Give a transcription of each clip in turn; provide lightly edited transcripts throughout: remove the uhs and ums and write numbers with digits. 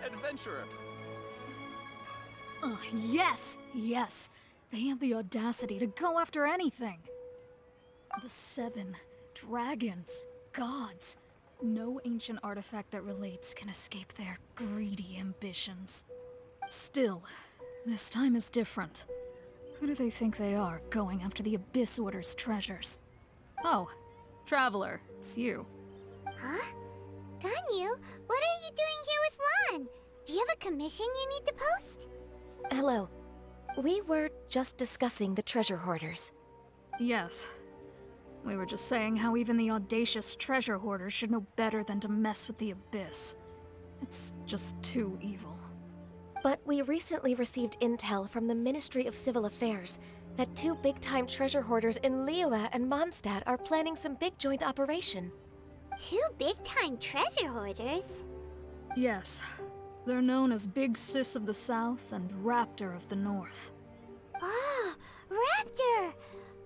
Adventurer! Oh, yes! Yes! They have the audacity to go after anything! The 7 dragons, gods. No ancient artifact that relates can escape their greedy ambitions. Still, this time is different. Who do they think they are, going after the Abyss Order's treasures? Oh, Traveler, it's you. Huh? Ganyu, what are you doing here with Lan? Do you have a commission you need to post? Hello. We were just discussing the Treasure Hoarders. Yes. We were just saying how even the audacious Treasure Hoarders should know better than to mess with the Abyss. It's just too evil. But we recently received intel from the Ministry of Civil Affairs that 2 big-time treasure hoarders in Liyue and Mondstadt are planning some big joint operation. 2 big-time treasure hoarders? Yes. They're known as Big Sis of the South and Raptor of the North. Oh, Raptor!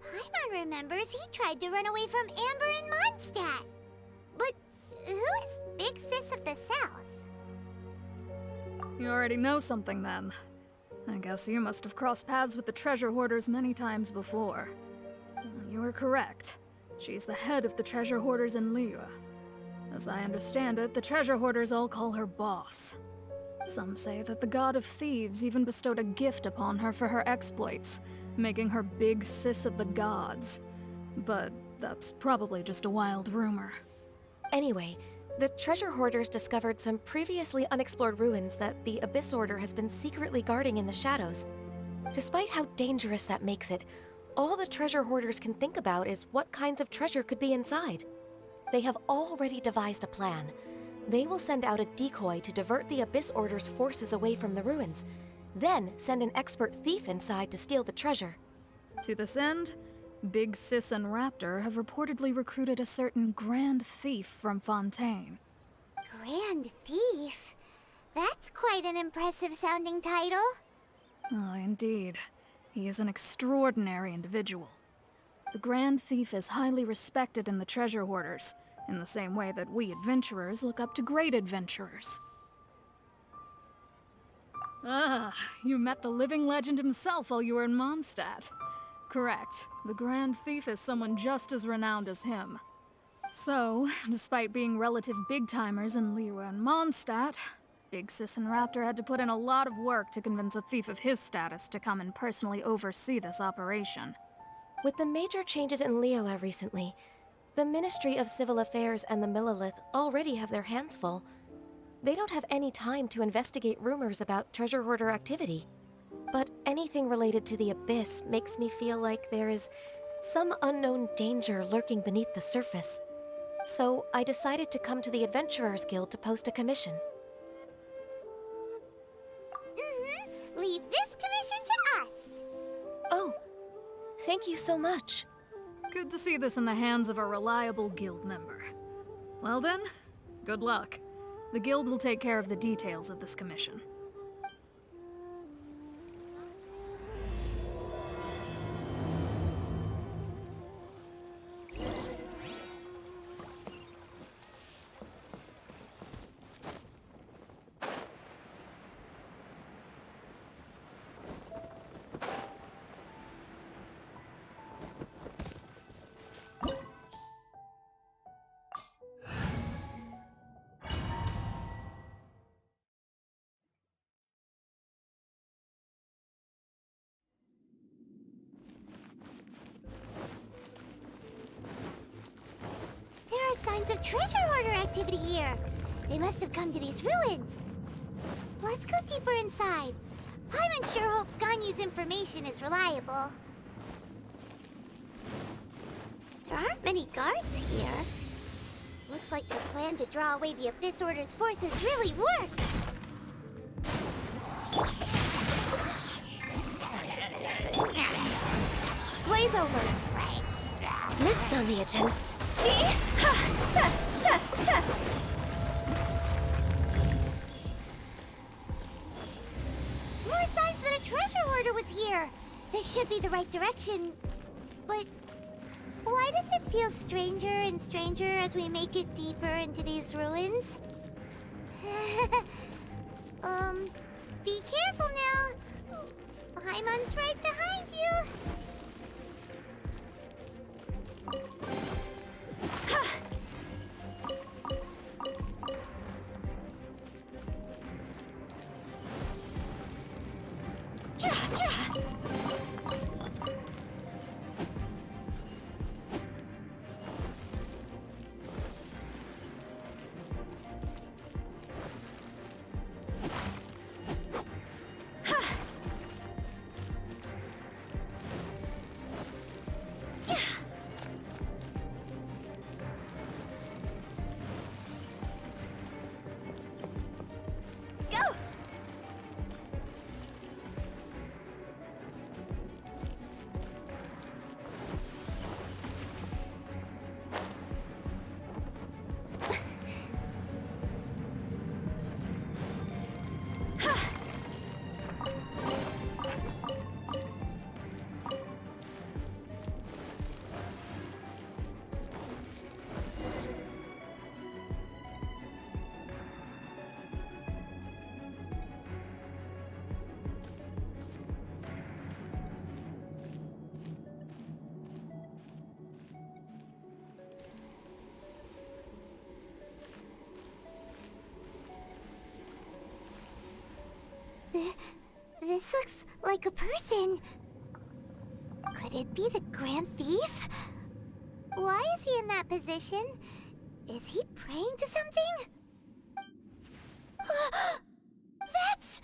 Paimon remembers he tried to run away from Amber in Mondstadt. But who is Big Sis of the South? You already know something then. I guess you must have crossed paths with the Treasure Hoarders many times before. You are correct. She's the head of the Treasure Hoarders in Liyue. As I understand it, the Treasure Hoarders all call her boss. Some say that the God of Thieves even bestowed a gift upon her for her exploits, making her Big Sis of the Gods. But that's probably just a wild rumor. Anyway, the Treasure Hoarders discovered some previously unexplored ruins that the Abyss Order has been secretly guarding in the shadows. Despite how dangerous that makes it, all the Treasure Hoarders can think about is what kinds of treasure could be inside. They have already devised a plan. They will send out a decoy to divert the Abyss Order's forces away from the ruins, then send an expert thief inside to steal the treasure. To this end, Big Sis and Raptor have reportedly recruited a certain Grand Thief from Fontaine. Grand Thief? That's quite an impressive sounding title. Oh, indeed. He is an extraordinary individual. The Grand Thief is highly respected in the Treasure Hoarders, in the same way that we adventurers look up to great adventurers. Ah, you met the living legend himself while you were in Mondstadt. Correct. The Grand Thief is someone just as renowned as him. So, despite being relative big-timers in Liyue and Mondstadt, Big Sis and Raptor had to put in a lot of work to convince a thief of his status to come and personally oversee this operation. With the major changes in Liyue recently, the Ministry of Civil Affairs and the Millelith already have their hands full. They don't have any time to investigate rumors about treasure hoarder activity. But anything related to the Abyss makes me feel like there is some unknown danger lurking beneath the surface. So I decided to come to the Adventurers Guild to post a commission. Leave this commission to us. Oh, thank you so much. Good to see this in the hands of a reliable guild member. Well then, good luck. The guild will take care of the details of this commission. There are signs of treasure hoarder activity here. They must have come to these ruins. Let's go deeper inside. Paimon sure hopes Ganyu's information is reliable. There aren't many guards here. Looks like your plan to draw away the Abyss Order's forces really worked. Blaze over! Next on the agenda... More signs that a treasure hoarder was here. This should be the right direction. But why does it feel stranger and stranger as we make it deeper into these ruins? Be careful now. Paimon's right behind you. This looks like a person. Could it be the Grand Thief? Why is he in that position? Is he praying to something? That's...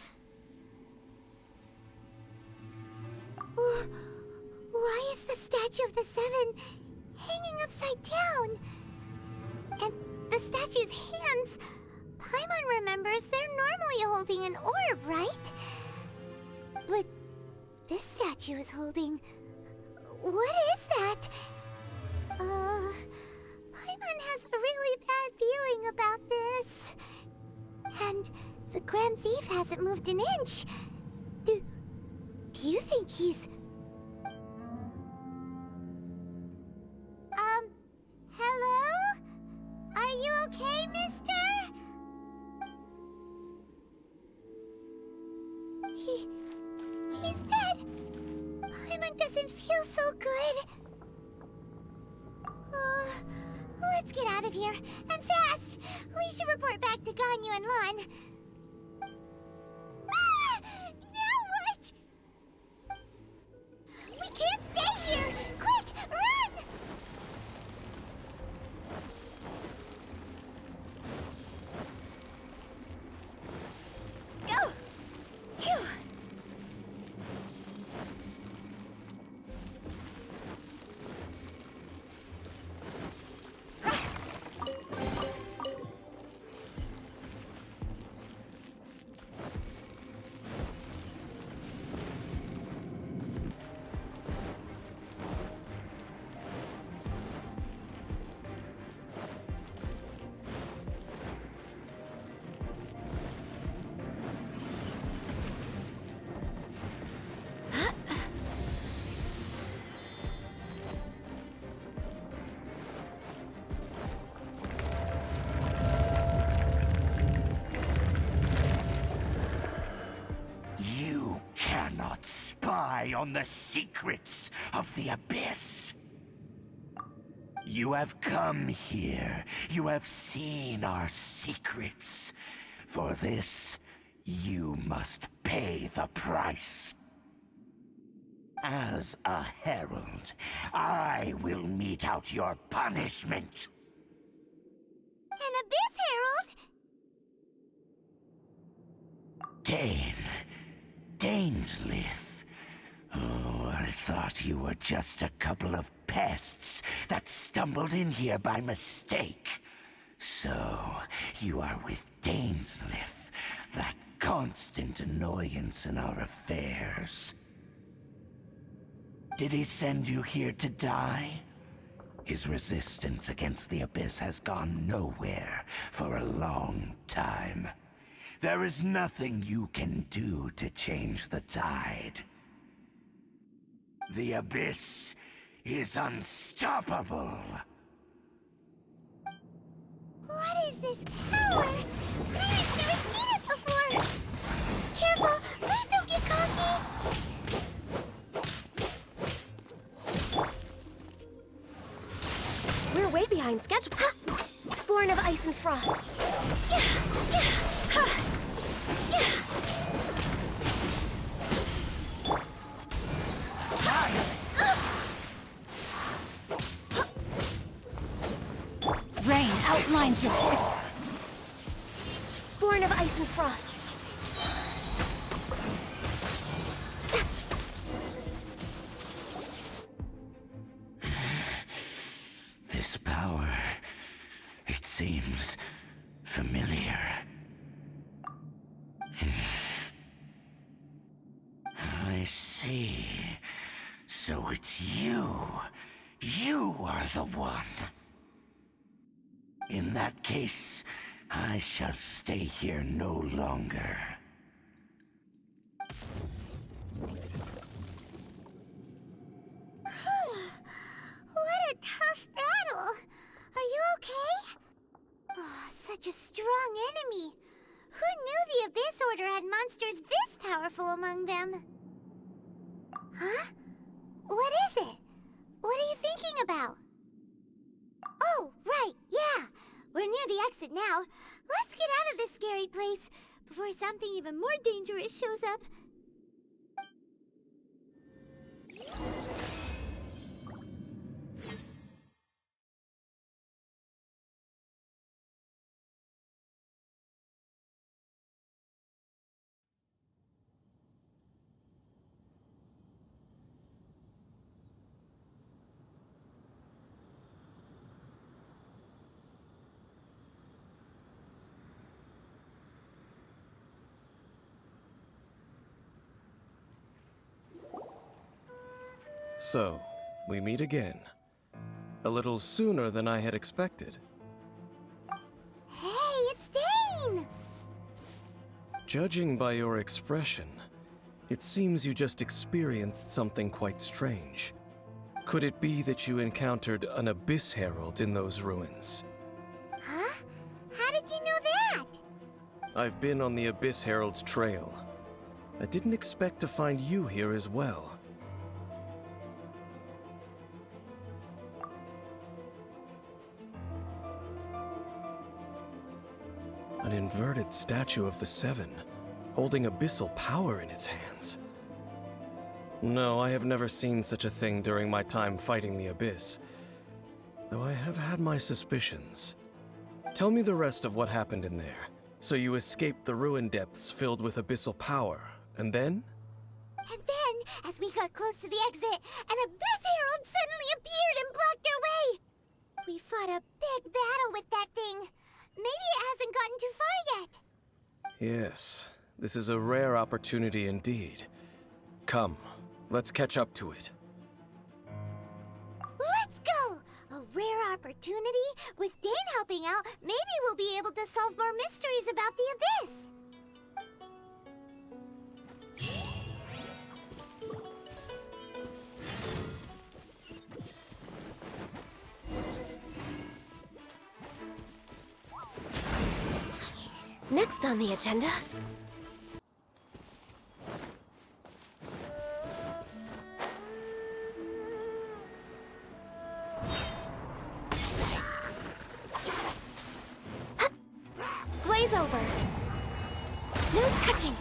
Why is the statue of the Seven hanging upside down? And the statue's hands... Paimon remembers they're normally holding an orb, right? But this statue is holding... What is that? Paimon has a really bad feeling about this. And the Grand Thief hasn't moved an inch. Do you think he's... Hello? Are you okay, mister? He's dead. Paimon doesn't feel so good. Let's get out of here, and fast! We should report back to Ganyu and Lan. Ah! Now what? We can't stay here! Quick, run! Go! Phew! On the secrets of the Abyss. You have come here. You have seen our secrets. For this, you must pay the price. As a herald, I will mete out your punishment. An Abyss Herald? Dainsleif. Oh, I thought you were just a couple of pests that stumbled in here by mistake. So, you are with Dainsleif, that constant annoyance in our affairs. Did he send you here to die? His resistance against the Abyss has gone nowhere for a long time. There is nothing you can do to change the tide. The Abyss is unstoppable. What is this power? I've never seen it before! Careful! Please don't get cocky! We're way behind schedule. Born of ice and frost. Rain outlines your... Born of ice and frost. This power, it seems familiar. I see. So it's you. You are the one. In that case, I shall stay here no longer. What a tough battle! Are you okay? Oh, such a strong enemy! Who knew the Abyss Order had monsters this powerful among them? Huh? What is it? What are you thinking about? Oh, right, yeah! We're near the exit now. Let's get out of this scary place before something even more dangerous shows up. So, we meet again. A little sooner than I had expected. Hey, it's Dane! Judging by your expression, it seems you just experienced something quite strange. Could it be that you encountered an Abyss Herald in those ruins? Huh? How did you know that? I've been on the Abyss Herald's trail. I didn't expect to find you here as well. An inverted statue of the Seven, holding abyssal power in its hands. No, I have never seen such a thing during my time fighting the Abyss, though I have had my suspicions. Tell me the rest of what happened in there. So you escaped the ruin depths filled with abyssal power, and then? And then, as we got close to the exit, an Abyss Herald suddenly appeared and blocked our way! We fought a big battle with that thing. Maybe it hasn't gotten too far yet. Yes, this is a rare opportunity indeed. Come, let's catch up to it. Let's go! A rare opportunity? With Dane helping out, maybe we'll be able to solve more mysteries about the Abyss. Next on the agenda... Blaze over! No touching!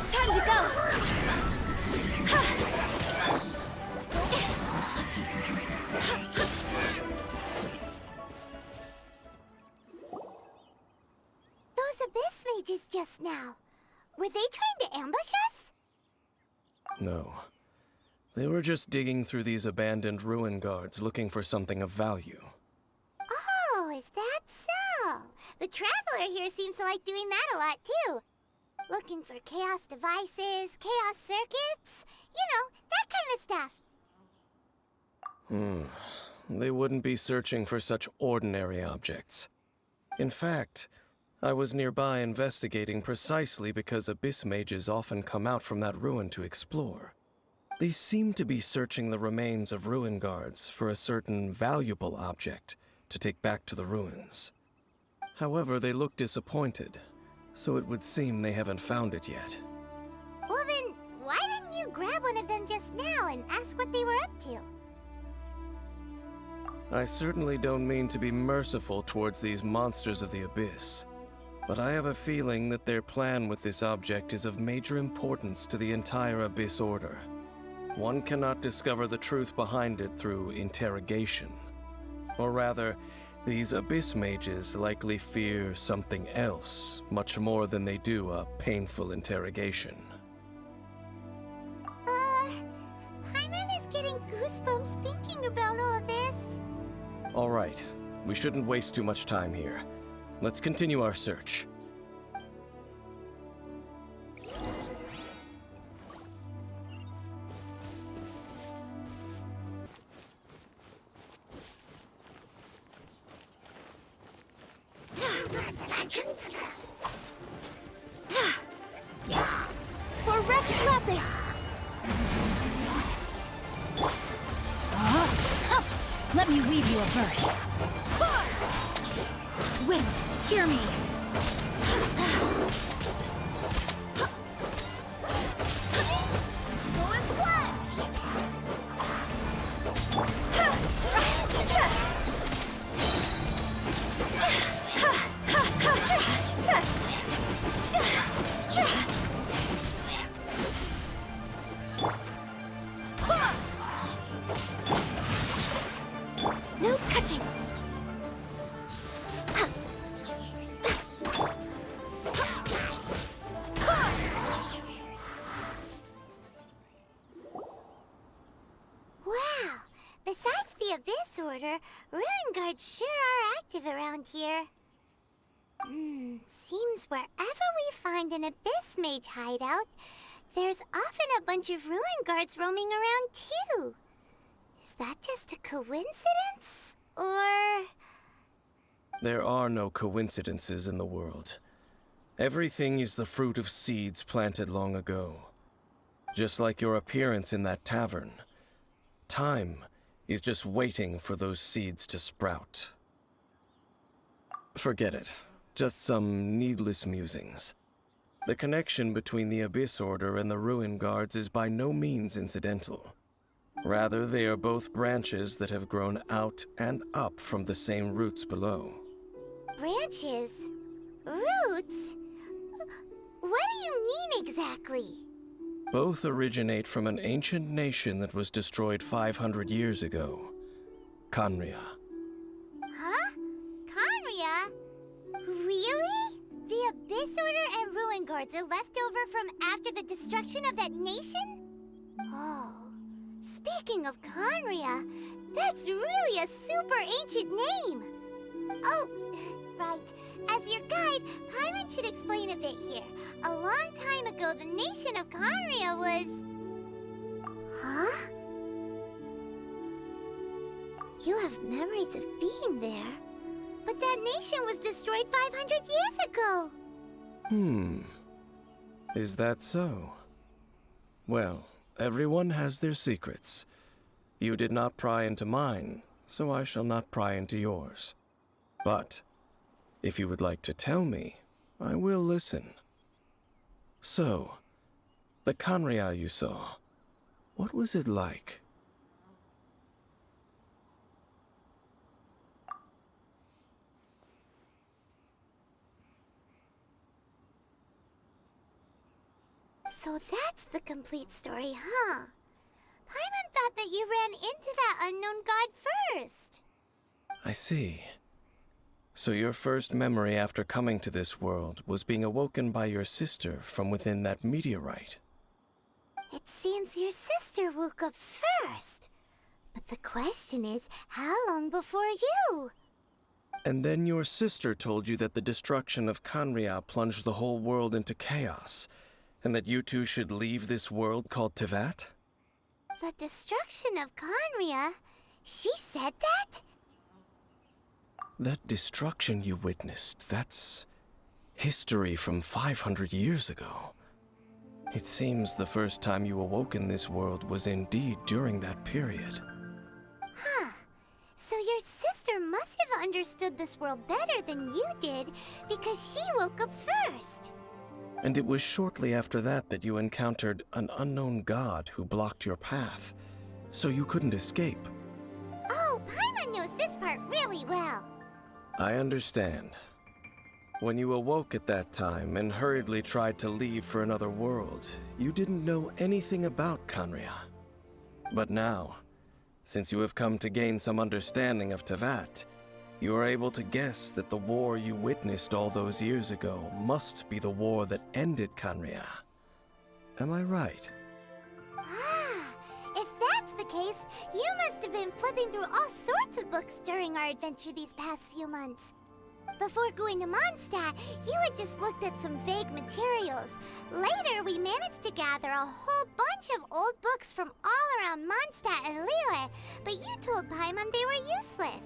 Time to go! Those Abyss mages just now. Were they trying to ambush us? No. They were just digging through these abandoned ruin guards looking for something of value. The Traveler here seems to like doing that a lot, too. Looking for chaos devices, chaos circuits, you know, that kind of stuff. They wouldn't be searching for such ordinary objects. In fact, I was nearby investigating precisely because abyss mages often come out from that ruin to explore. They seem to be searching the remains of ruin guards for a certain valuable object to take back to the ruins. However, they look disappointed, so it would seem they haven't found it yet. Well then, why didn't you grab one of them just now and ask what they were up to? I certainly don't mean to be merciful towards these monsters of the abyss, but I have a feeling that their plan with this object is of major importance to the entire Abyss Order. One cannot discover the truth behind it through interrogation. Or rather, these Abyss mages likely fear something else, much more than they do a painful interrogation. Paimon is getting goosebumps thinking about all this. All right, we shouldn't waste too much time here. Let's continue our search. For Rex Lapis! Let me weave you a verse. Wind, hear me. No touching! Wow! Besides the Abyss Order, Ruin Guards sure are active around here. Seems wherever we find an Abyss Mage hideout, there's often a bunch of Ruin Guards roaming around too. Is that just a coincidence? Or... There are no coincidences in the world. Everything is the fruit of seeds planted long ago. Just like your appearance in that tavern. Time is just waiting for those seeds to sprout. Forget it. Just some needless musings. The connection between the Abyss Order and the Ruin Guards is by no means incidental. Rather, they are both branches that have grown out and up from the same roots below. branches? Roots? What do you mean exactly? Both originate from an ancient nation that was destroyed 500 years ago. Khaenri'ah. Huh? Khaenri'ah? Really? The Abyss Order and Ruin Guards are left over from after the destruction of that nation? Oh. Speaking of Khaenri'ah, that's really a super ancient name! Oh, right. As your guide, Paimon should explain a bit here. A long time ago, the nation of Khaenri'ah was... Huh? You have memories of being there. But that nation was destroyed 500 years ago! Is that so? Well, everyone has their secrets. You did not pry into mine, so I shall not pry into yours. But, if you would like to tell me, I will listen. So, the Khaenri'ah you saw, what was it like? So that's the complete story, huh? Paimon thought that you ran into that unknown god first. I see. So your first memory after coming to this world was being awoken by your sister from within that meteorite. It seems your sister woke up first. But the question is, how long before you? And then your sister told you that the destruction of Kanria plunged the whole world into chaos, and that you two should leave this world called Tevat? The destruction of Conria? She said that? That destruction you witnessed, that's history from 500 years ago. It seems the first time you awoke in this world was indeed during that period. Huh. So your sister must have understood this world better than you did, because she woke up first. And it was shortly after that that you encountered an unknown god who blocked your path, so you couldn't escape. Oh, Paimon knows this part really well. I understand. When you awoke at that time and hurriedly tried to leave for another world, you didn't know anything about Kanria. But now, since you have come to gain some understanding of Tevat, you are able to guess that the war you witnessed all those years ago must be the war that ended Kanria. Am I right? Ah, if that's the case, you must have been flipping through all sorts of books during our adventure these past few months. Before going to Mondstadt, you had just looked at some vague materials. Later, we managed to gather a whole bunch of old books from all around Mondstadt and Liyue, but you told Paimon they were useless.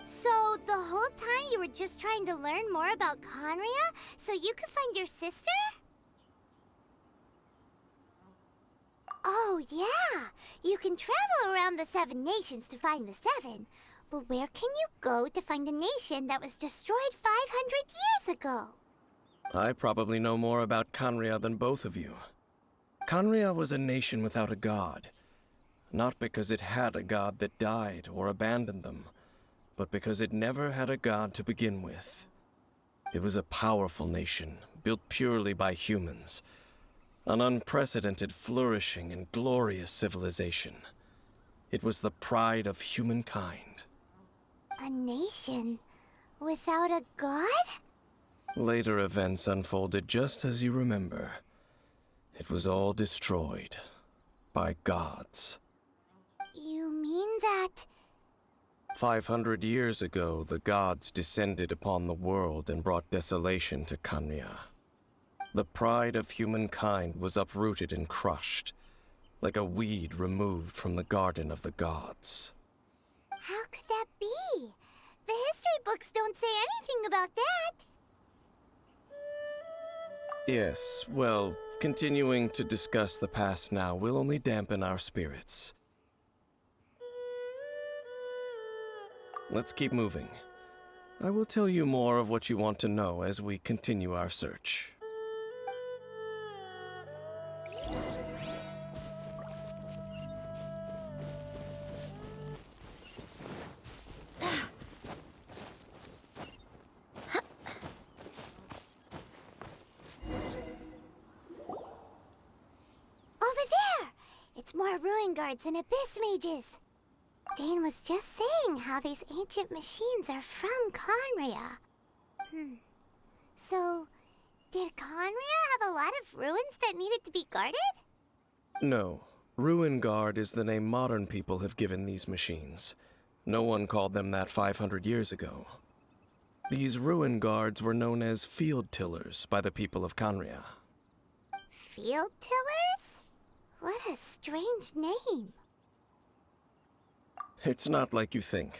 So, the whole time you were just trying to learn more about Conria so you could find your sister? Oh, yeah. You can travel around the 7 nations to find the 7. But where can you go to find a nation that was destroyed 500 years ago? I probably know more about Kanria than both of you. Kanria was a nation without a god. Not because it had a god that died or abandoned them, but because it never had a god to begin with. It was a powerful nation, built purely by humans. An unprecedented, flourishing, and glorious civilization. It was the pride of humankind. A nation without a god? Later events unfolded just as you remember. It was all destroyed by gods. You mean that... 500 years ago, the gods descended upon the world and brought desolation to Kanria. The pride of humankind was uprooted and crushed, like a weed removed from the garden of the gods. How could that be? The history books don't say anything about that. Yes, well, continuing to discuss the past now will only dampen our spirits. Let's keep moving. I will tell you more of what you want to know as we continue our search. It's more ruin guards and abyss mages. Dane was just saying how these ancient machines are from Conria. So, did Conria have a lot of ruins that needed to be guarded? No. Ruin Guard is the name modern people have given these machines. No one called them that 500 years ago. These Ruin Guards were known as Field Tillers by the people of Conria. Field Tillers? What a strange name. It's not like you think.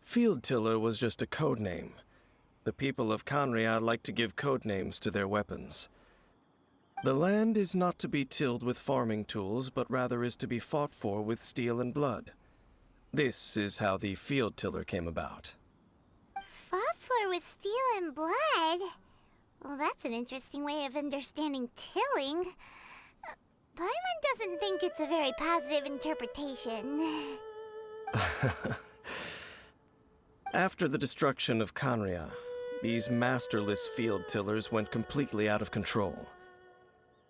Field Tiller was just a code name. The people of Conria like to give code names to their weapons. The land is not to be tilled with farming tools, but rather is to be fought for with steel and blood. This is how the Field Tiller came about. Fought for with steel and blood? Well, that's an interesting way of understanding tilling. Paimon doesn't think it's a very positive interpretation. After the destruction of Conria, these masterless field tillers went completely out of control.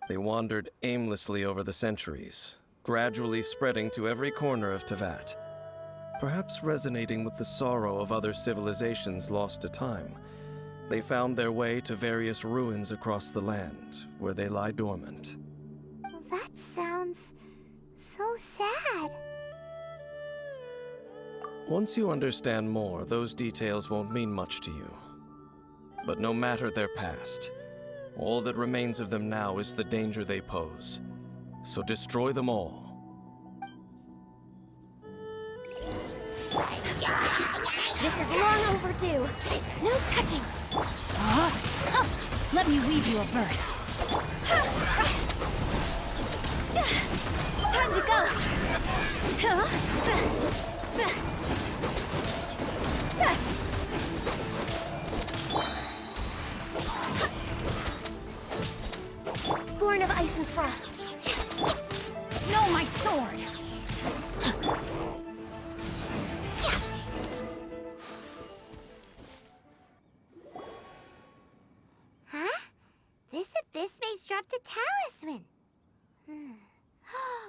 They wandered aimlessly over the centuries, gradually spreading to every corner of Tevat. Perhaps resonating with the sorrow of other civilizations lost to time, they found their way to various ruins across the land, where they lie dormant. That sounds so sad. Once you understand more, those details won't mean much to you. But no matter their past, all that remains of them now is the danger they pose. So destroy them all. This is long overdue. No touching. Let me weave you a verse. Time to go. Born of ice and frost. No, my sword! Huh? This abyss maze dropped a talisman.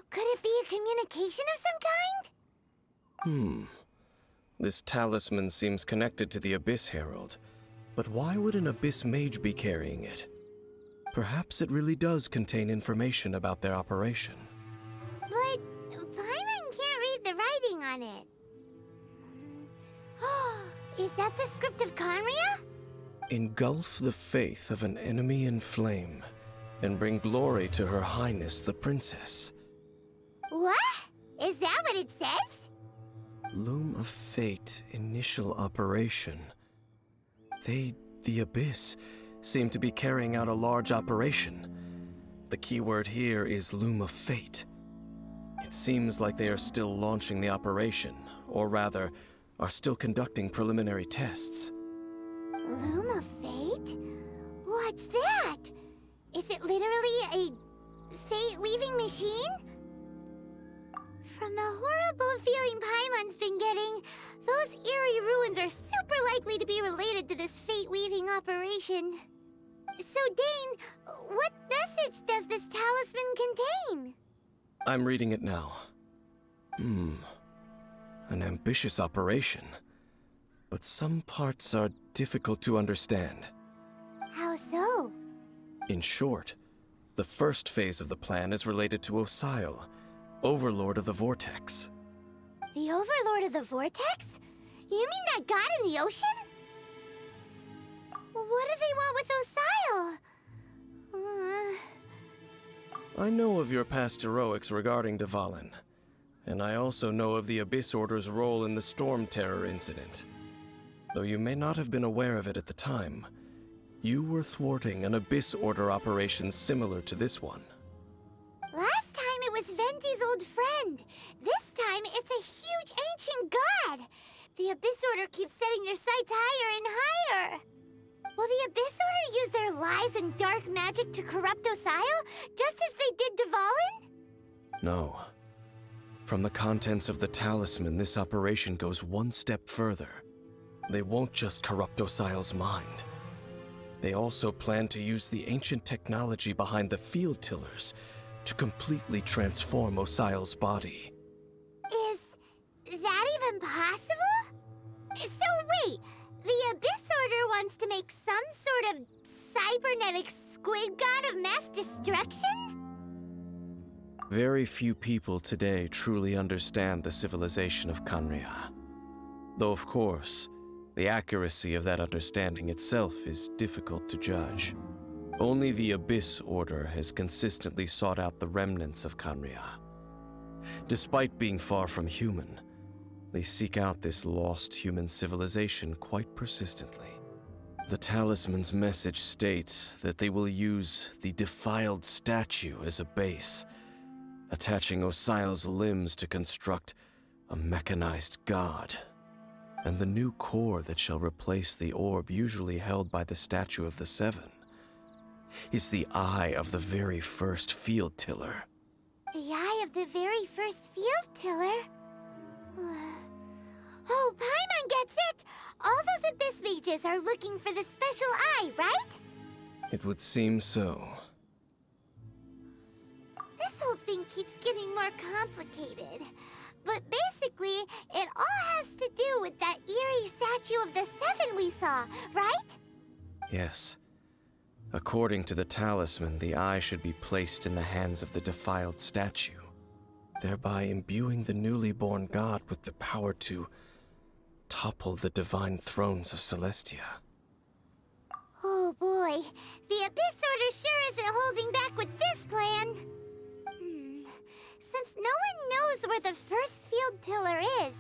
Could it be a communication of some kind? This talisman seems connected to the Abyss Herald. But why would an Abyss Mage be carrying it? Perhaps it really does contain information about their operation. But Paimon can't read the writing on it. Is that the script of Conria? Engulf the faith of an enemy in flame, and bring glory to Her Highness the Princess. What? Is that what it says? Loom of Fate, initial operation. They, the Abyss, seem to be carrying out a large operation. The keyword here is Loom of Fate. It seems like they are still launching the operation, or rather, are still conducting preliminary tests. Loom of Fate? What's that? Is it literally a fate-weaving machine? From the horrible feeling Paimon's been getting, those eerie ruins are super likely to be related to this fate-weaving operation. So, Dane, what message does this talisman contain? I'm reading it now. An ambitious operation. But some parts are difficult to understand. How so? In short, the first phase of the plan is related to Osile, Overlord of the Vortex. The Overlord of the Vortex? You mean that god in the ocean? What do they want with Osile? I know of your past heroics regarding Dvalin, and I also know of the Abyss Order's role in the Storm Terror incident. Though you may not have been aware of it at the time, you were thwarting an Abyss Order operation similar to this one. Last time it was Venti's old friend. This time it's a huge ancient god. The Abyss Order keeps setting their sights higher and higher. Will the Abyss Order use their lies and dark magic to corrupt Osile, just as they did Dvalin? No. From the contents of the talisman, this operation goes one step further. They won't just corrupt Osile's mind. They also plan to use the ancient technology behind the field tillers to completely transform Osile's body. Is that even possible? So wait, the Abyss Order wants to make some sort of cybernetic squid god of mass destruction? Very few people today truly understand the civilization of Conria. Though of course, the accuracy of that understanding itself is difficult to judge. Only the Abyss Order has consistently sought out the remnants of Conria. Despite being far from human, they seek out this lost human civilization quite persistently. The talisman's message states that they will use the defiled statue as a base, attaching Osile's limbs to construct a mechanized god. And the new core that shall replace the orb usually held by the Statue of the Seven is the eye of the very first field tiller. The eye of the very first field tiller? Oh, Paimon gets it! All those Abyss mages are looking for the special eye, right? It would seem so. This whole thing keeps getting more complicated. But basically, it all has to do with that eerie Statue of the Seven we saw, right? Yes. According to the talisman, the eye should be placed in the hands of the defiled statue, thereby imbuing the newly born god with the power to topple the divine thrones of Celestia. Oh boy, the Abyss Order sure isn't holding back with this plan. Since no one knows where the first field tiller is,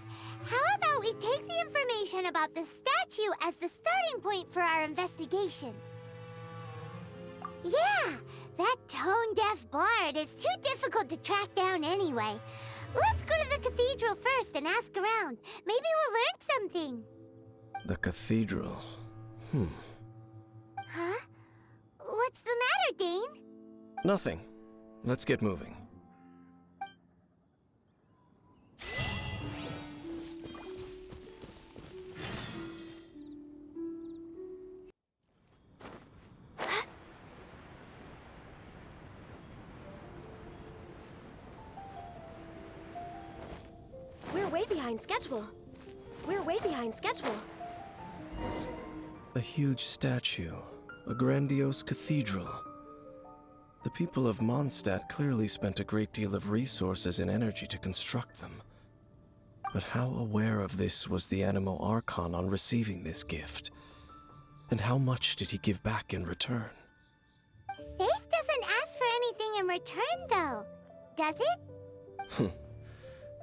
how about we take the information about the statue as the starting point for our investigation? Yeah, that tone-deaf bard is too difficult to track down anyway. Let's go to the cathedral first and ask around. Maybe we'll learn something. The cathedral. Huh? What's the matter, Dane? Nothing. Let's get moving. We're way behind schedule. A huge statue. A grandiose cathedral. The people of Mondstadt clearly spent a great deal of resources and energy to construct them. But how aware of this was the animal ARCHON on receiving this gift? And how much did he give back in return? Faith doesn't ask for anything in return, though. Does it?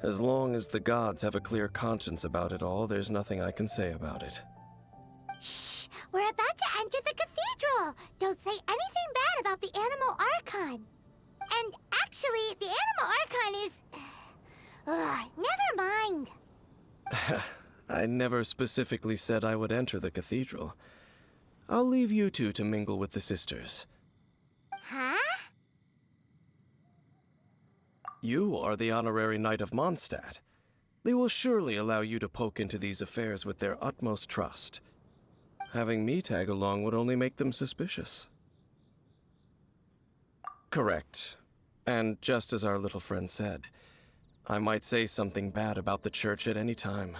As long as the gods have a clear conscience about it all, there's nothing I can say about it. Shh! We're about to enter the cathedral! Don't say anything bad about the animal ARCHON. And actually, the animal ARCHON is... never mind. I never specifically said I would enter the cathedral. I'll leave you two to mingle with the sisters. Huh? You are the honorary knight of Mondstadt. They will surely allow you to poke into these affairs with their utmost trust. Having me tag along would only make them suspicious. Correct. And just as our little friend said, I might say something bad about the church at any time.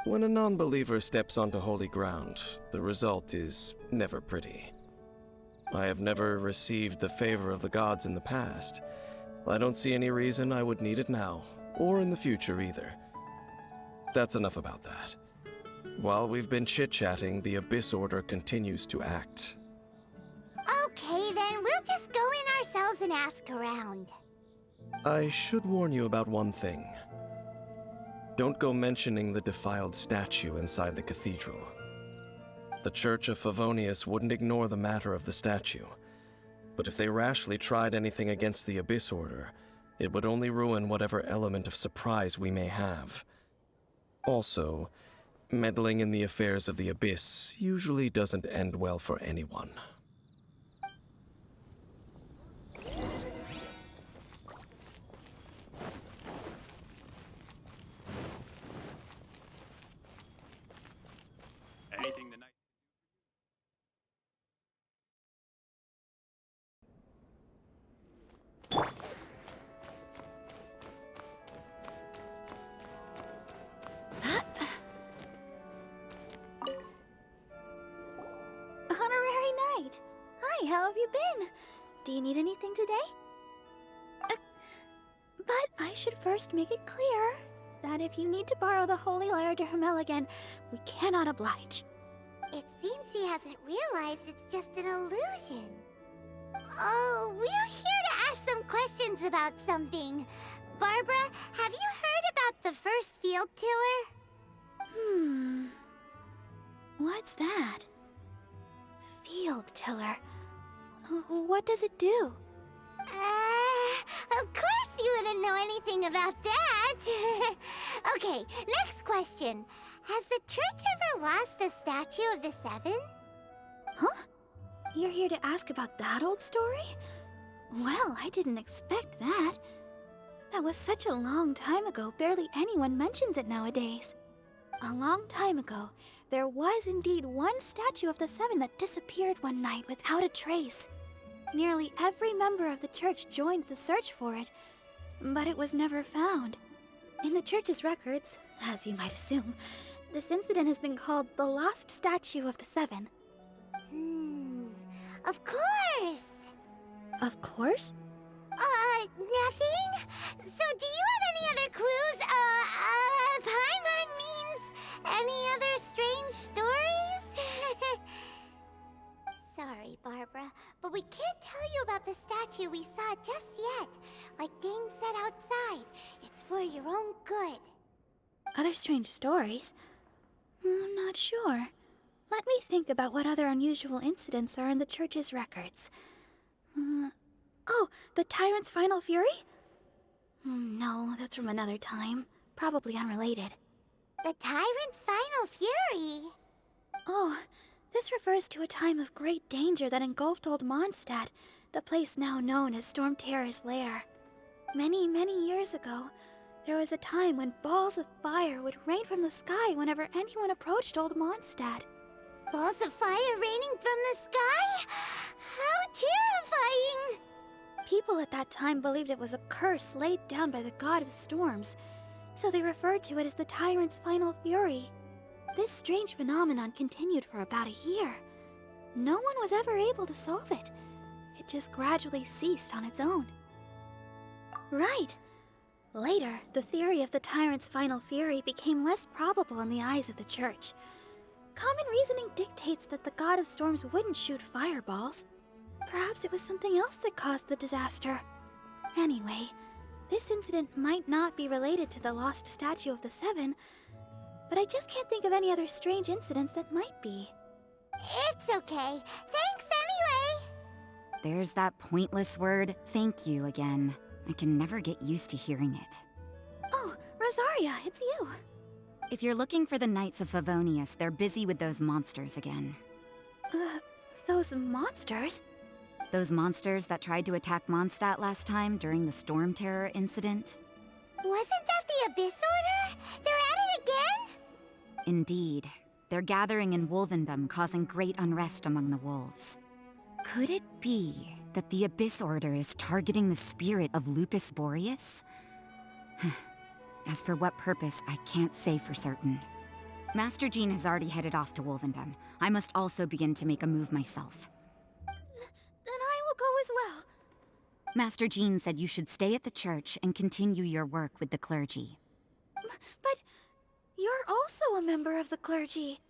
When a non-believer steps onto holy ground, the result is never pretty. I have never received the favor of the gods in the past. I don't see any reason I would need it now, or in the future either. That's enough about that. While we've been chit-chatting, the Abyss Order continues to act. Okay, then we'll just go in ourselves and ask around. I should warn you about one thing. Don't go mentioning the defiled statue inside the cathedral. The Church of Favonius wouldn't ignore the matter of the statue. But if they rashly tried anything against the Abyss Order, it would only ruin whatever element of surprise we may have. Also, meddling in the affairs of the Abyss usually doesn't end well for anyone. Anything the night. Honorary Knight! Hi, how have you been? Do you need anything today? But I should first make it clear that if you need to borrow the Holy Lyre to Hermel again, we cannot oblige. It seems she hasn't realized it's just an illusion. Oh, we're here to ask some questions about something. Barbara, have you heard about the first field tiller? What's that? Field tiller. What does it do? Of course you wouldn't know anything about that. Okay, next question. Has the church ever lost a statue of the Seven? Huh? You're here to ask about that old story? Well, I didn't expect that. That was such a long time ago, barely anyone mentions it nowadays. A long time ago, there was indeed one statue of the Seven that disappeared one night without a trace. Nearly every member of the church joined the search for it, but it was never found. In the church's records, as you might assume, this incident has been called the Lost Statue of the Seven. Of course! Of course? Nothing? So do you have any other clues? Paimon means... sorry, Barbara, but we can't tell you about the statue we saw just yet. Like Dane said outside, it's for your own good. Other strange stories? I'm not sure. Let me think about what other unusual incidents are in the church's records. Oh, the Tyrant's Final Fury? No, that's from another time. Probably unrelated. The Tyrant's Final Fury? Oh, this refers to a time of great danger that engulfed old Mondstadt, the place now known as Storm Terror's lair. Many, many years ago, there was a time when balls of fire would rain from the sky whenever anyone approached old Mondstadt. Balls of fire raining from the sky? How terrifying! People at that time believed it was a curse laid down by the god of storms, so they referred to it as the Tyrant's Final Fury. This strange phenomenon continued for about a year. No one was ever able to solve it. It just gradually ceased on its own. Right. Later, the theory of the Tyrant's Final Fury became less probable in the eyes of the Church. Common reasoning dictates that the god of storms wouldn't shoot fireballs. Perhaps it was something else that caused the disaster. Anyway, this incident might not be related to the lost statue of the Seven, but I just can't think of any other strange incidents that might be. It's okay. Thanks anyway! There's that pointless word, thank you, again. I can never get used to hearing it. Oh, Rosaria, it's you. If you're looking for the Knights of Favonius, they're busy with those monsters again. Those monsters? Those monsters that tried to attack Mondstadt last time during the Storm Terror incident? Wasn't that the Abyss Order? They're at it again? Indeed. They're gathering in Wolvendom, causing great unrest among the wolves. Could it be that the Abyss Order is targeting the spirit of Lupus Boreas? As for what purpose, I can't say for certain. Master Jean has already headed off to Wolvendom. I must also begin to make a move myself. Then I will go as well. Master Jean said you should stay at the church and continue your work with the clergy. But you're also a member of the clergy.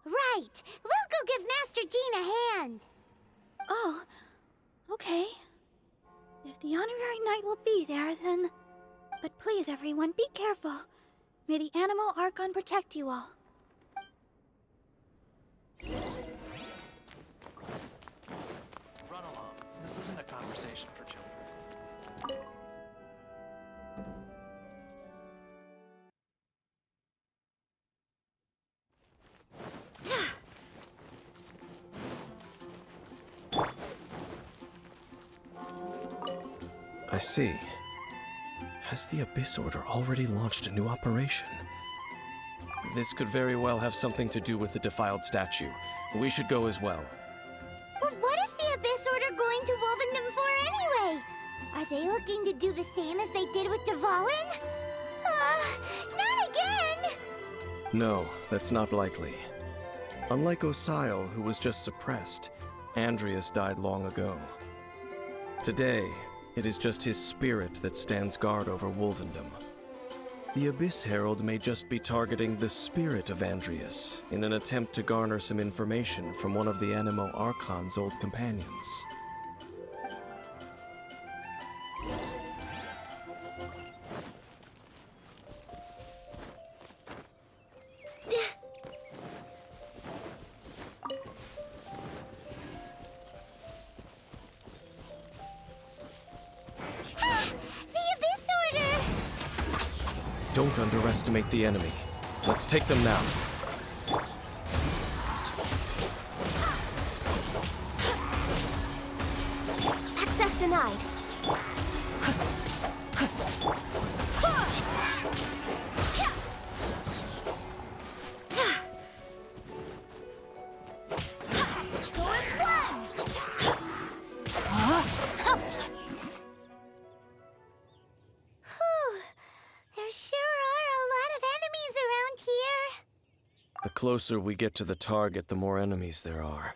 Right. We'll go give Master Jean a hand. Oh, okay. If the honorary knight will be there, then... But please, everyone, be careful. May the animal Archon protect you all. Run along. This isn't a conversation for children. I see. Has the Abyss Order already launched a new operation? This could very well have something to do with the defiled statue. We should go as well. But what is the Abyss Order going to Wolvendom for anyway? Are they looking to do the same as they did with Dvalin? Not again! No, that's not likely. Unlike Osile, who was just suppressed, Andreas died long ago. Today, it is just his spirit that stands guard over Wolvendom. The Abyss Herald may just be targeting the spirit of Andreas in an attempt to garner some information from one of the Animo Archon's old companions. Don't underestimate the enemy. Let's take them now. Access denied. The closer we get to the target, the more enemies there are.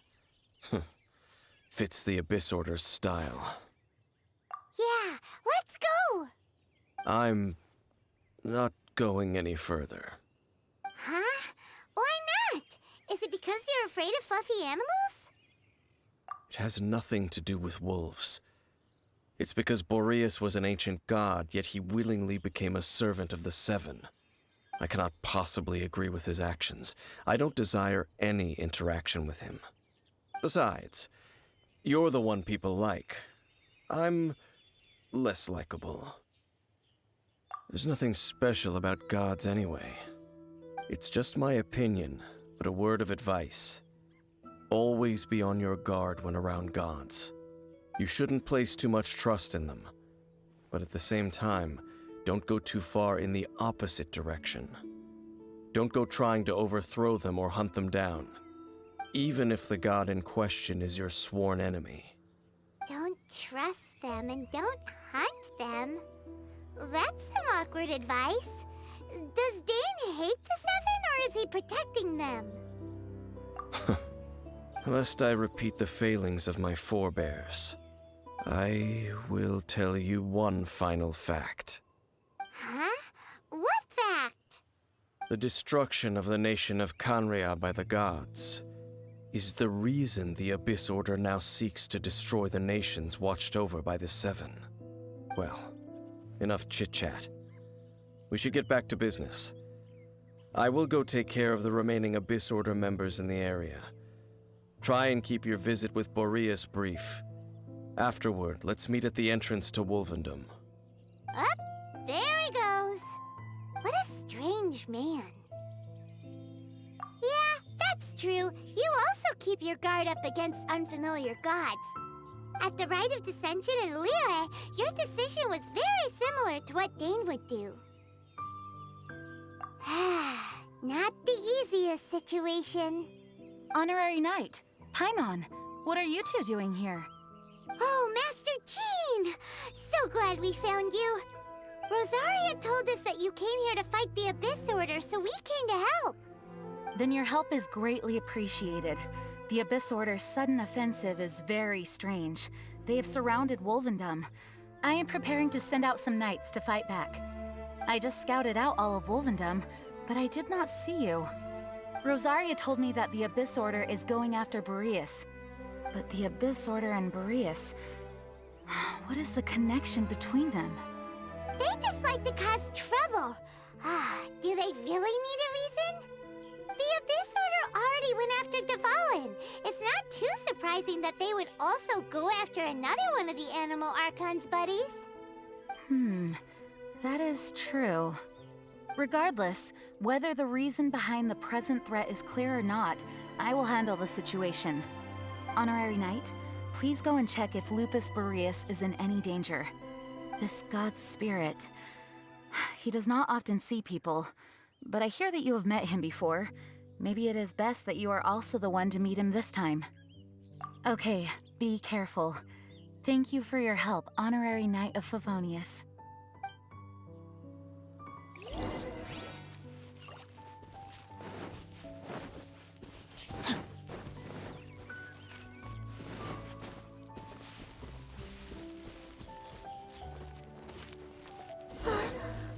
Fits the Abyss Order's style. Yeah, let's go! I'm not going any further. Huh? Why not? Is it because you're afraid of fluffy animals? It has nothing to do with wolves. It's because Boreas was an ancient god, yet he willingly became a servant of the Seven. I cannot possibly agree with his actions. I don't desire any interaction with him. Besides, you're the one people like. I'm less likable. There's nothing special about gods anyway. It's just my opinion, but a word of advice. Always be on your guard when around gods. You shouldn't place too much trust in them. But at the same time, don't go too far in the opposite direction. Don't go trying to overthrow them or hunt them down, even if the god in question is your sworn enemy. Don't trust them and don't hunt them. That's some awkward advice. Does Dane hate the Seven, or is he protecting them? Lest I repeat the failings of my forebears, I will tell you one final fact. Huh? What fact? The destruction of the nation of Canria by the gods is the reason the Abyss Order now seeks to destroy the nations watched over by the Seven. Well, enough chit-chat. We should get back to business. I will go take care of the remaining Abyss Order members in the area. Try and keep your visit with Boreas brief. Afterward, let's meet at the entrance to Wolvendom. Up, there he goes. What a strange man. Yeah, that's true. You also keep your guard up against unfamiliar gods. At the Rite of Dissension in Liyue, your decision was very similar to what Dane would do. Not the easiest situation. Honorary Knight, Paimon, what are you two doing here? Oh, Master Jean! So glad we found you. Rosaria told us that you came here to fight the Abyss Order, so we came to help. Then your help is greatly appreciated. The Abyss Order's sudden offensive is very strange. They have surrounded Wolvendom. I am preparing to send out some knights to fight back. I just scouted out all of Wolvendom, but I did not see you. Rosaria told me that the Abyss Order is going after Boreas. But the Abyss Order and Boreas... what is the connection between them? They just like to cause trouble. Do they really need a reason? The Abyss Order already went after Devalin. It's not too surprising that they would also go after another one of the Animal Archon's buddies. That is true. Regardless, whether the reason behind the present threat is clear or not, I will handle the situation. Honorary Knight, please go and check if Lupus Boreas is in any danger. This god's spirit... he does not often see people, but I hear that you have met him before. Maybe it is best that you are also the one to meet him this time. Okay, be careful. Thank you for your help, Honorary Knight of Favonius.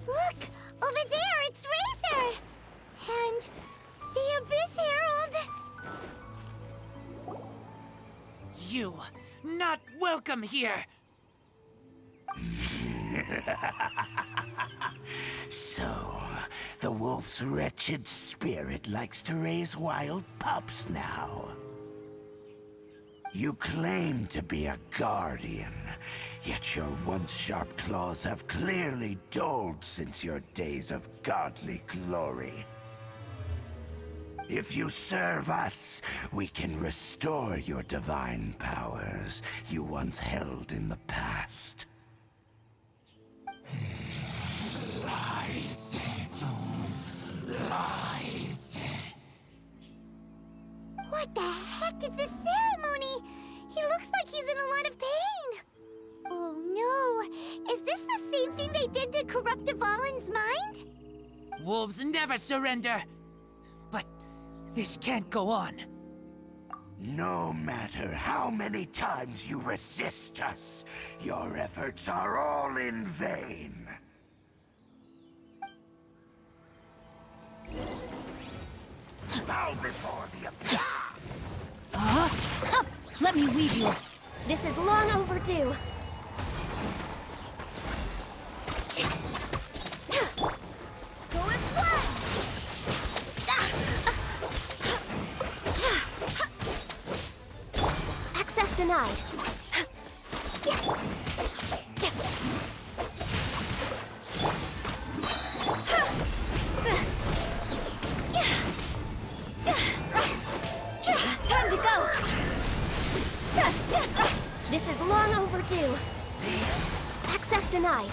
Look! Over there, it's Razor! And the Abyss Herald! You, not welcome here! So, the wolf's wretched spirit likes to raise wild pups now. You claim to be a guardian, yet your once sharp claws have clearly dulled since your days of godly glory. If you serve us, we can restore your divine powers you once held in the past. Lies. Lies. What the heck is this ceremony? He looks like he's in a lot of pain. Oh no, is this the same thing they did to corrupt Devalin's mind? Wolves never surrender! But this can't go on. No matter how many times you resist us, your efforts are all in vain. Bow before the abyss! Let me weave you. This is long overdue. Access denied. Time to go. This is long overdue. Access denied.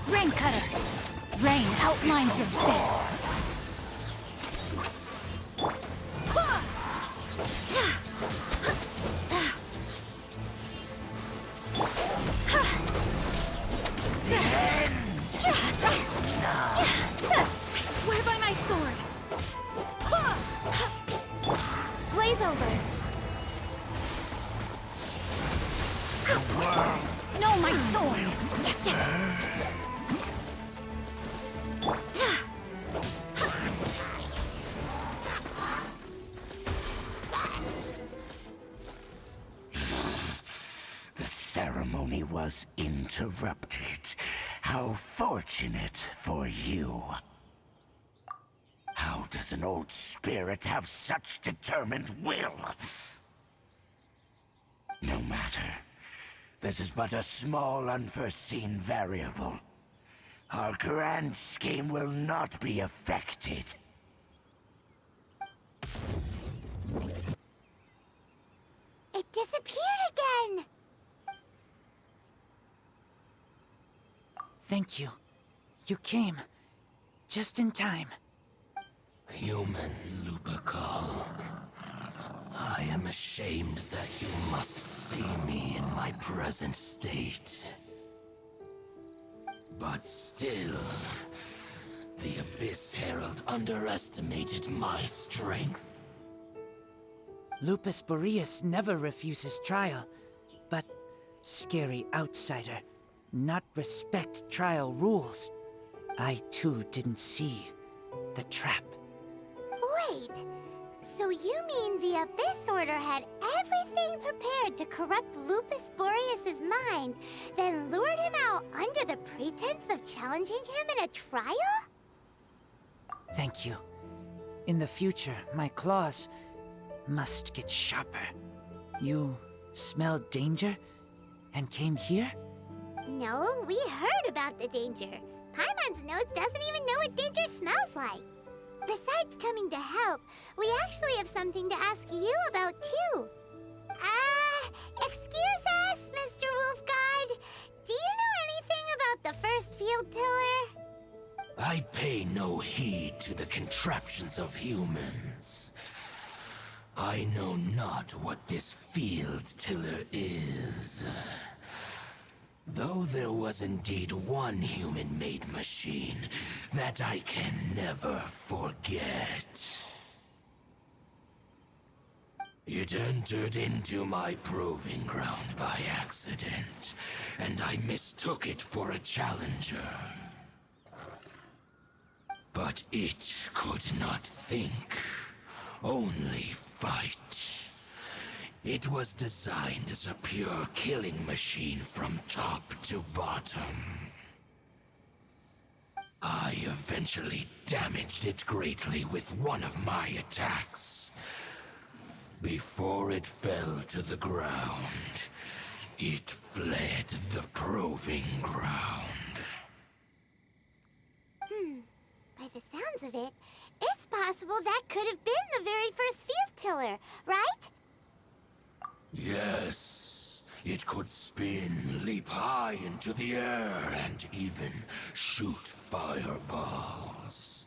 Rain Cutter. Rain outlines your fate. I swear by my sword. Blaze over. No, my sword. The ceremony was interrupted. How fortunate for you. How does an old spirit have such determined will? No matter. This is but a small unforeseen variable. Our grand scheme will not be affected. It disappeared again! Thank you. You came. Just in time. Human Lupercal. I am ashamed that you must see me in my present state. But still, the Abyss Herald underestimated my strength. Lupus Boreas never refuses trial, but scary outsider, not respect trial rules. I too didn't see the trap. Wait, so you mean the Abyss Order had everything prepared to corrupt Lupus Boreas' mind, then lured him out under the pretense of challenging him in a trial? Thank you. In the future, my claws must get sharper. You smelled danger and came here? No, we heard about the danger. Paimon's nose doesn't even know what danger smells like. Besides coming to help, we actually have something to ask you about too. Excuse us, Mr. Wolf God. Do you know anything about the first field tiller? I pay no heed to the contraptions of humans. I know not what this field tiller is. Though there was indeed one human-made machine that I can never forget. It entered into my proving ground by accident, and I mistook it for a challenger. But it could not think, only fight. It was designed as a pure killing machine from top to bottom. I eventually damaged it greatly with one of my attacks. Before it fell to the ground, it fled the proving ground. By the sounds of it, it's possible that could have been the very first field tiller, right? Yes, it could spin, leap high into the air, and even shoot fireballs.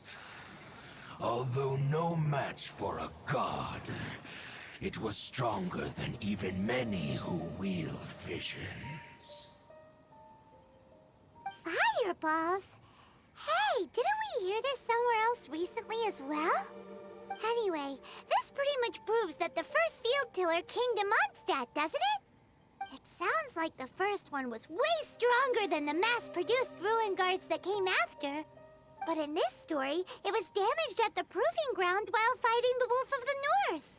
Although no match for a god, it was stronger than even many who wield visions. Fireballs? Hey, didn't we hear this somewhere else recently as well? proves that the first field tiller came to Mondstadt, doesn't it? It sounds like the first one was way stronger than the mass-produced ruin guards that came after. But in this story, it was damaged at the proving ground while fighting the Wolf of the North.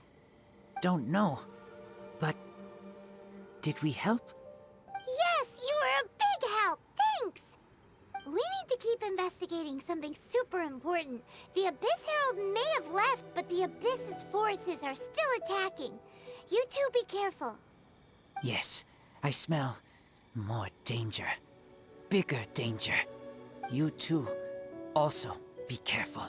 Don't know. But did we help? Yes, you were a big help. Thanks. We need to keep investigating something super important. The Abyss Herald may have left, but the Abyss's forces are still attacking. You two be careful. Yes, I smell more danger. Bigger danger. You too. Also, be careful.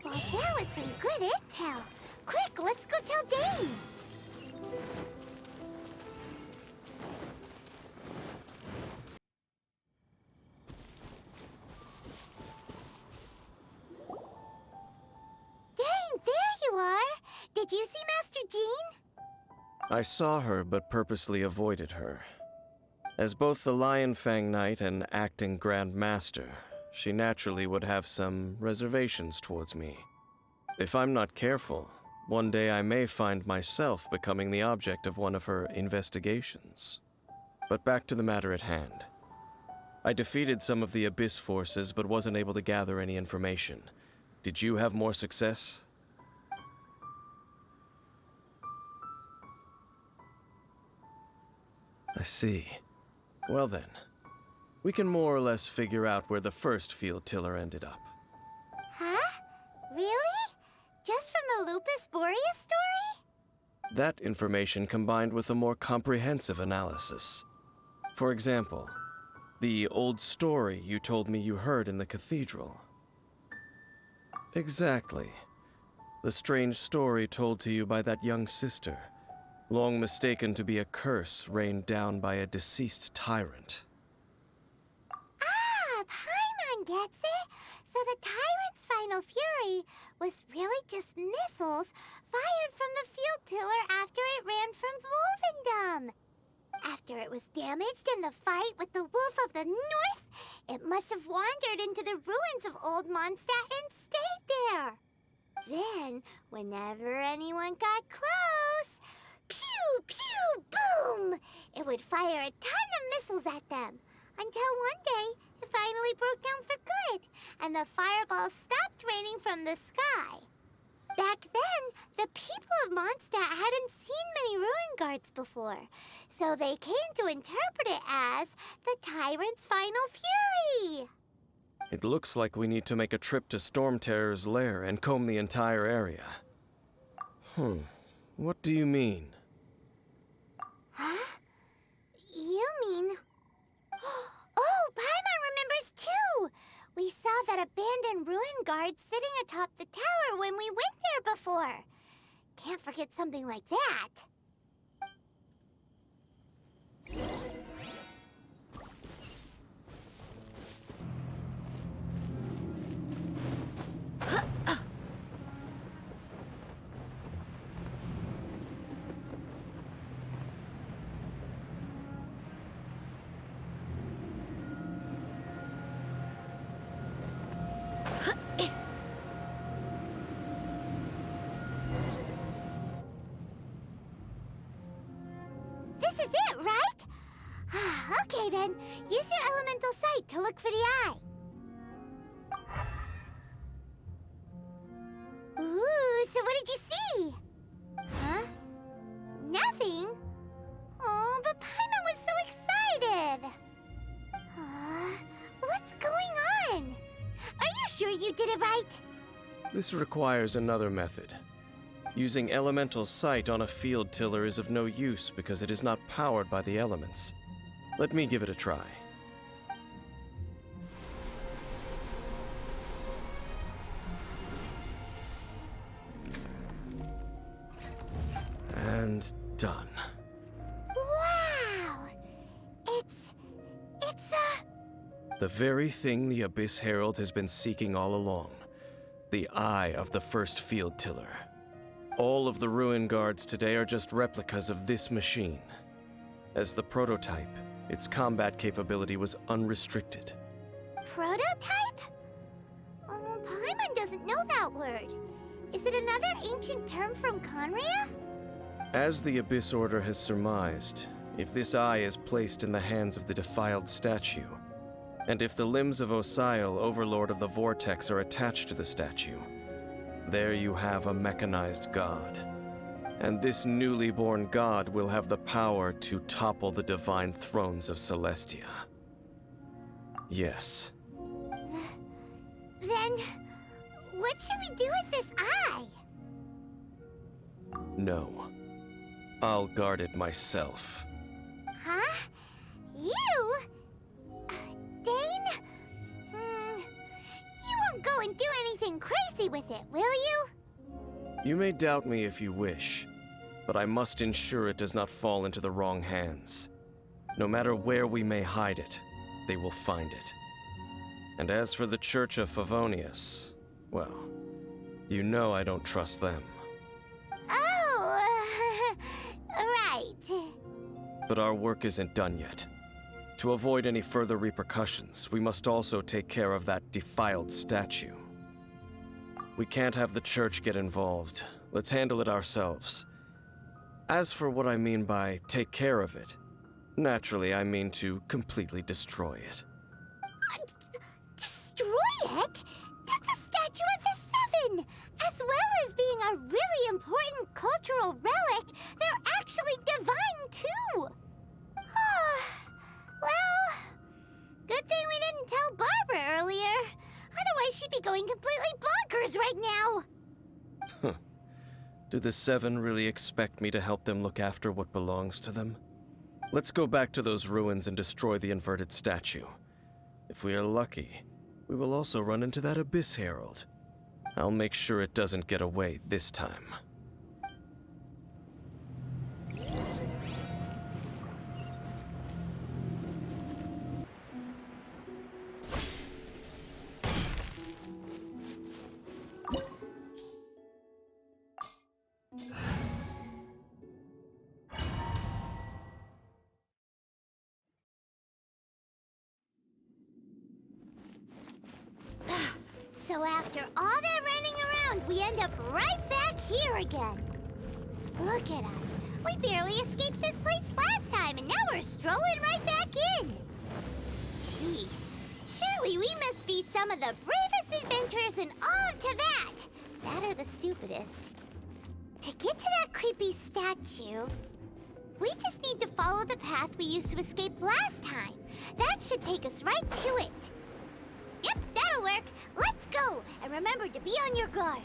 Well, that was some good intel. Quick, let's go tell Dane. Dane, there you are. Did you see Master Jean? I saw her, but purposely avoided her. As both the Lion Fang Knight and acting Grand Master, she naturally would have some reservations towards me. If I'm not careful, one day I may find myself becoming the object of one of her investigations. But back to the matter at hand. I defeated some of the Abyss forces, but wasn't able to gather any information. Did you have more success? I see. Well then, we can more or less figure out where the first field tiller ended up. Huh? Really? Just from the Lupus Boreas story? That information combined with a more comprehensive analysis. For example, the old story you told me you heard in the cathedral. Exactly. The strange story told to you by that young sister, long mistaken to be a curse rained down by a deceased tyrant. Ah, Paimon gets it. So the tyrant's final fury was really just missiles fired from the field tiller after it ran from Wolvendom. After it was damaged in the fight with the Wolf of the North, it must have wandered into the ruins of Old Mondstadt and stayed there. Then, whenever anyone got close, pew, pew, boom! It would fire a ton of missiles at them. Until one day, it finally broke down for good, and the fireballs stopped raining from the sky. Back then, the people of Mondstadt hadn't seen many ruin guards before, so they came to interpret it as the tyrant's final fury. It looks like we need to make a trip to Storm Terror's lair and comb the entire area. What do you mean? Huh? You mean... Oh, Paimon remembers too! We saw that abandoned ruin guard sitting atop the tower when we went there before. Can't forget something like that. This is it, right? Okay then, use your elemental sight to look for the eye. Ooh, so what did you see? Huh? Nothing? Oh, but Paimon was so excited. What's going on? Are you sure you did it right? This requires another method. Using elemental sight on a field tiller is of no use because it is not powered by the elements. Let me give it a try. And done. Wow! It's The very thing the Abyss Herald has been seeking all along. The eye of the first field tiller. All of the ruin guards today are just replicas of this machine. As the prototype, its combat capability was unrestricted. prototype? Oh, Paimon doesn't know that word. Is it another ancient term from Conria? As the Abyss Order has surmised, if this eye is placed in the hands of the defiled statue, and if the limbs of Osial, Overlord of the Vortex, are attached to the statue, there you have a mechanized god. And this newly born god will have the power to topple the divine thrones of Celestia. Yes. Then, what should we do with this eye? No. I'll guard it myself. Huh? You? Dane? You won't go and do anything crazy with it, will you? You may doubt me if you wish, but I must ensure it does not fall into the wrong hands. No matter where we may hide it, they will find it. And as for the Church of Favonius, well, you know I don't trust them. Oh, right. But our work isn't done yet. To avoid any further repercussions, we must also take care of that defiled statue. We can't have the Church get involved. Let's handle it ourselves. As for what I mean by take care of it, naturally I mean to completely destroy it. Destroy it? That's a statue of the Seven! As well as being a really important cultural relic, they're actually divine too! Well, good thing we didn't tell Barbara earlier. Otherwise she'd be going completely bonkers right now! Huh. Do the Seven really expect me to help them look after what belongs to them? Let's go back to those ruins and destroy the inverted statue. If we are lucky, we will also run into that Abyss Herald. I'll make sure it doesn't get away this time. So after all that running around, we end up right back here again. Look at us. We barely escaped this place last time, and now we're strolling right back in. Gee, surely we must be some of the bravest adventurers in all of Teyvat. That or the stupidest. To get to that creepy statue, we just need to follow the path we used to escape last time. That should take us right to it. Yep, that'll work. Let's go, and remember to be on your guard.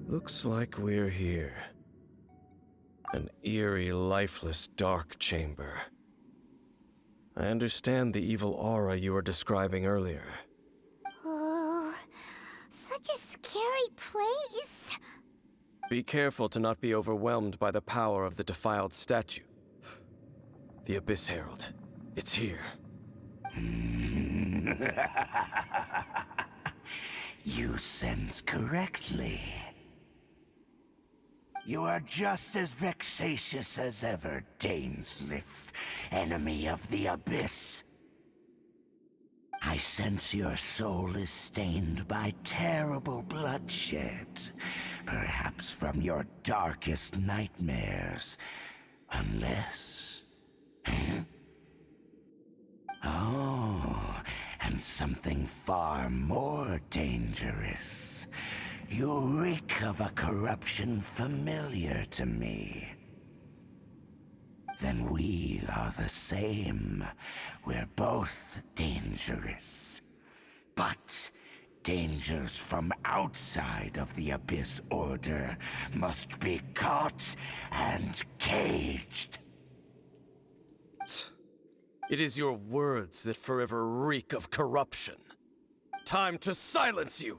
Looks like we're here. An eerie, lifeless, dark chamber. I understand the evil aura you were describing earlier. Oh, such a scary place. Be careful to not be overwhelmed by the power of the defiled statue. The Abyss Herald. It's here. You sense correctly. You are just as vexatious as ever, Dainsliff, enemy of the Abyss. I sense your soul is stained by terrible bloodshed, perhaps from your darkest nightmares, unless... Huh? Oh, and something far more dangerous. You reek of a corruption familiar to me. Then we are the same. We're both dangerous. But dangers from outside of the Abyss Order must be caught and caged. It is your words that forever reek of corruption. Time to silence you!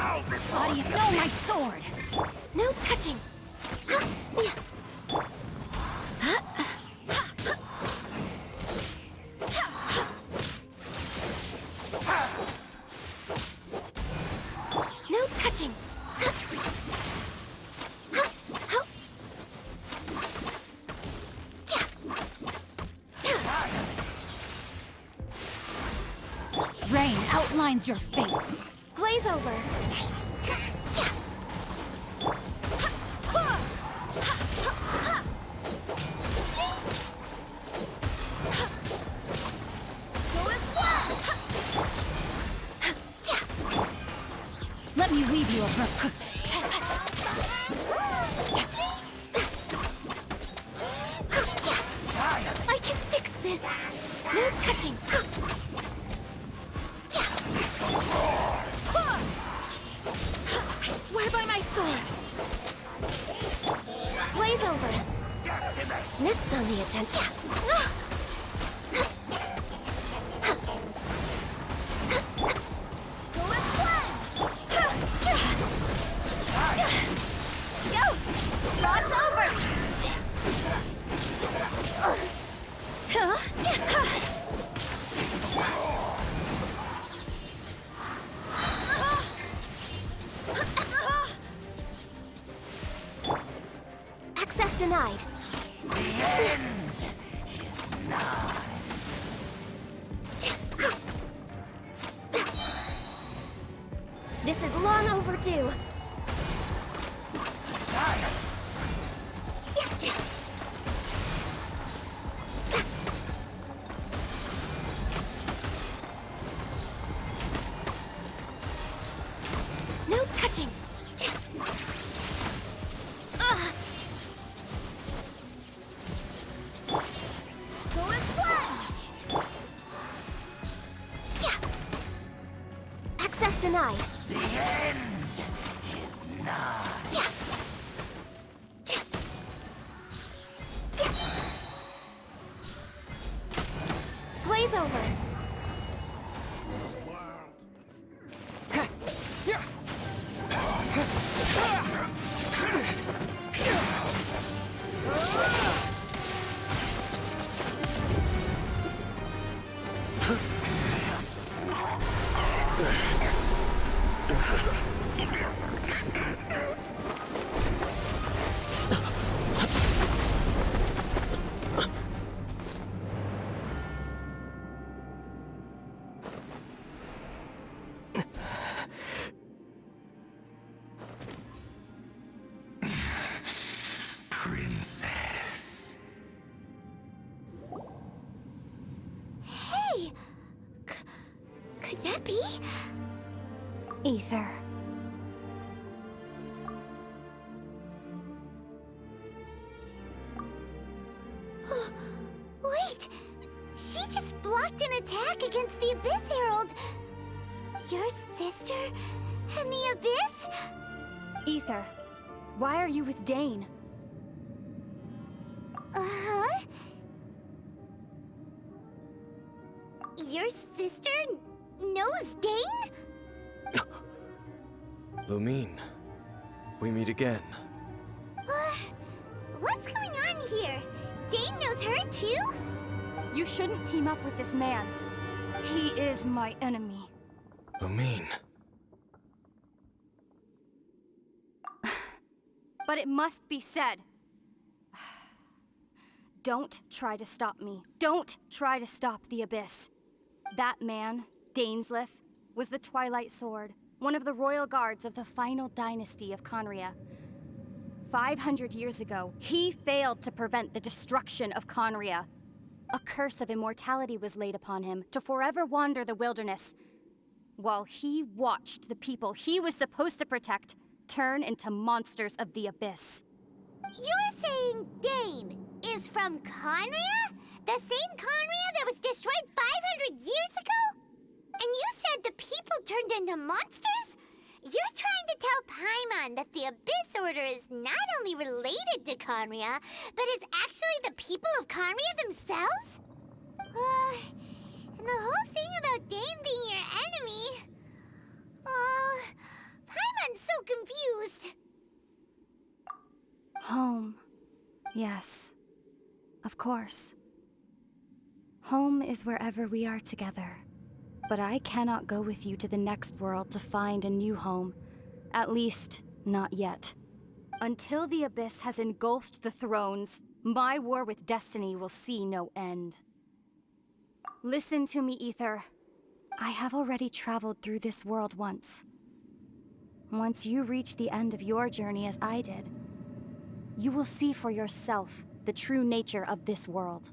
Audience, no, my sword! No touching! No touching! Rain outlines your fate. Glaze over! Let me leave you a brook. I can fix this! No touching! I swear by my sword! Blaze over! Next on the agenda... Access denied. The end is nigh. This is long overdue. No touching. Access denied. The end is nigh. Glaze over. Princess. Hey! Could that be? Ether. Wait! She just blocked an attack against the Abyss Herald! Your sister and the Abyss? Ether, why are you with Dane? Uh-huh? Your sister knows Dane? Lumine, we meet again. What's going on here? Dane knows her too? You shouldn't team up with this man. He is my enemy. Lumine. But it must be said. Don't try to stop me. Don't try to stop the Abyss. That man, Dainsleif, was the Twilight Sword, one of the royal guards of the final dynasty of Conria. 500 years ago, he failed to prevent the destruction of Conria. A curse of immortality was laid upon him to forever wander the wilderness, while he watched the people he was supposed to protect turn into monsters of the Abyss. You're saying Dane is from Conria? The same Conria that was destroyed 500 years ago? And you said the people turned into monsters? You're trying to tell Paimon that the Abyss Order is not only related to Conria, but is actually the people of Conria themselves? And the whole thing about Dane being your enemy... Paimon course. Home is wherever we are together. But I cannot go with you to the next world to find a new home. At least, not yet. Until the Abyss has engulfed the thrones, my war with destiny will see no end. Listen to me, Ether. I have already traveled through this world once. Once you reach the end of your journey as I did, you will see for yourself the true nature of this world.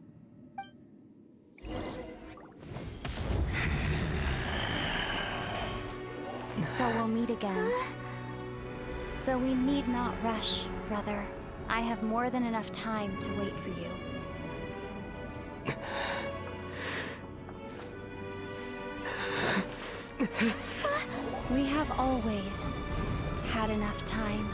So we'll meet again. Though we need not rush, brother. I have more than enough time to wait for you. We have always had enough time.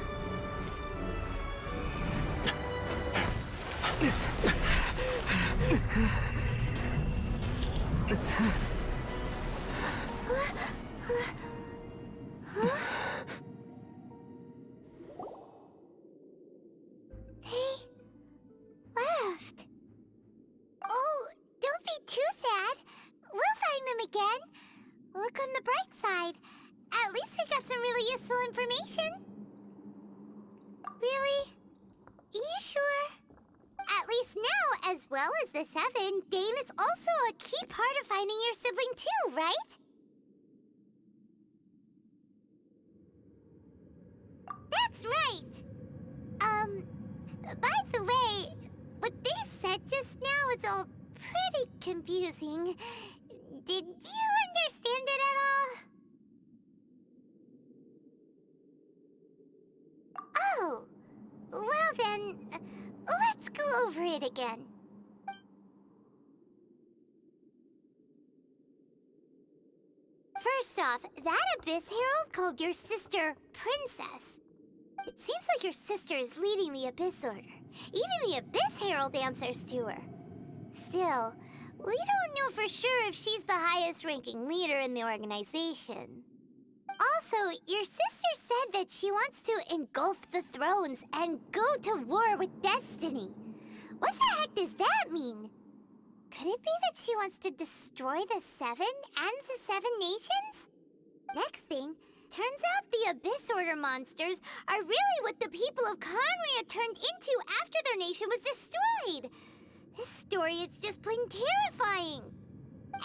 Left. Oh, don't be too sad. We'll find them again. Look on the bright side. At least we got some really useful information. Really? You sure? At least now, as well as the Seven, Dane is also a key part of finding your sibling too, right? That's right! By the way, what they said just now is all pretty confusing. Did you understand it at all? Oh, well then, let's go over it again. First off, that Abyss Herald called your sister Princess. It seems like your sister is leading the Abyss Order. Even the Abyss Herald answers to her. Still, we don't know for sure if she's the highest-ranking leader in the organization. Also, your sister said that she wants to engulf the thrones and go to war with destiny. What the heck does that mean? Could it be that she wants to destroy the Seven and the Seven Nations? Next thing, turns out the Abyss Order monsters are really what the people of Conria turned into after their nation was destroyed. This story is just plain terrifying.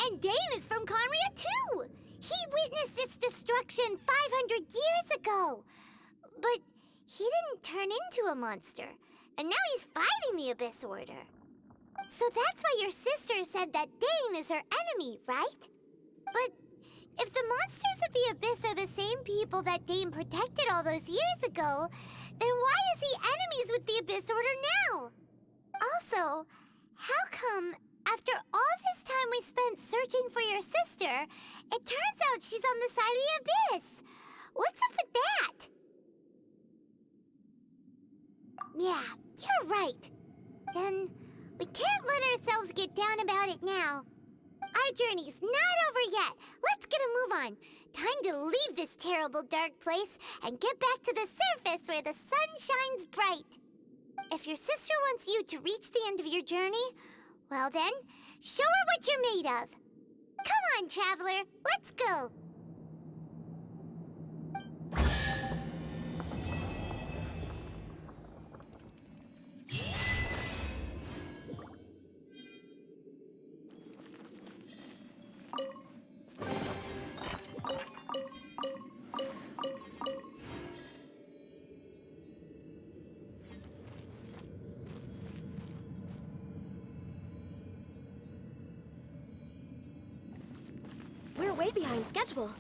And Dane is from Conria too. He witnessed its destruction 500 years ago. But he didn't turn into a monster. And now he's fighting the Abyss Order. So that's why your sister said that Dane is her enemy, right? But if the monsters of the Abyss are the same people that Dane protected all those years ago, then why is he enemies with the Abyss Order now? Also, how come, after all this time we spent searching for your sister, it turns out she's on the side of the Abyss? What's up with that? Yeah, you're right. Then we can't let ourselves get down about it now. Our journey's not over yet. Let's get a move on. Time to leave this terrible dark place and get back to the surface where the sun shines bright. If your sister wants you to reach the end of your journey, well then, show her what you're made of. Come on, traveler, let's go. We're way behind schedule.